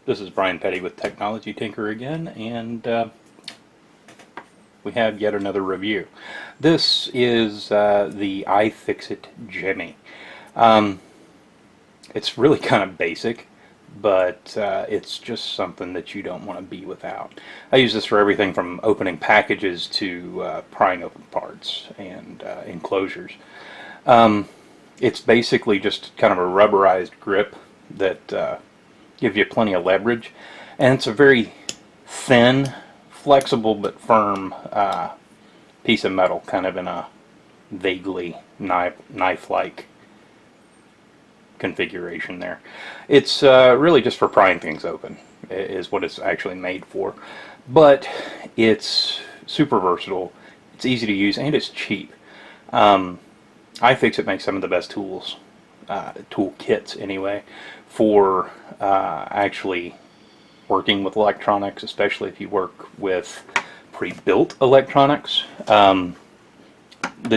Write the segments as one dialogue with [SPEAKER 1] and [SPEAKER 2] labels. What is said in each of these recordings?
[SPEAKER 1] This is Brian Petty with Technology Tinker again, and we have yet another review. This is the iFixit Jimmy. It's really kind of basic, but it's just something that you don't want to be without. I use this for everything from opening packages to prying open parts and enclosures. It's basically just kind of a rubberized grip that gives you plenty of leverage, and it's a very thin, flexible but firm piece of metal, kind of in a vaguely knife-like configuration there. It's really just for prying things open is what it's actually made for, but it's super versatile, it's easy to use, and it's cheap. iFixit makes some of the best tools, tool kits anyway, for actually working with electronics, especially if you work with pre-built electronics. The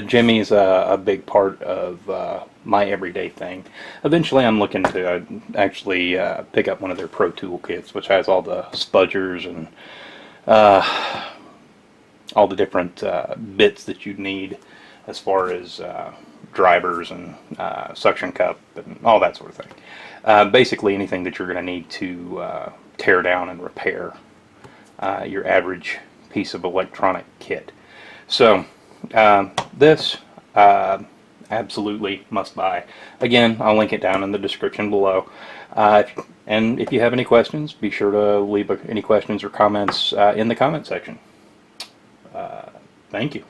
[SPEAKER 1] Jimmy is a big part of my everyday thing. Eventually I'm looking to actually pick up one of their Pro Tool kits, which has all the spudgers and all the different bits that you need as far as drivers and suction cup and all that sort of thing. Basically anything that you're going to need to tear down and repair your average piece of electronic kit. So this absolutely must buy. Again, I'll link it down in the description below. And if you have any questions, be sure to leave any questions or comments in the comment section. Thank you.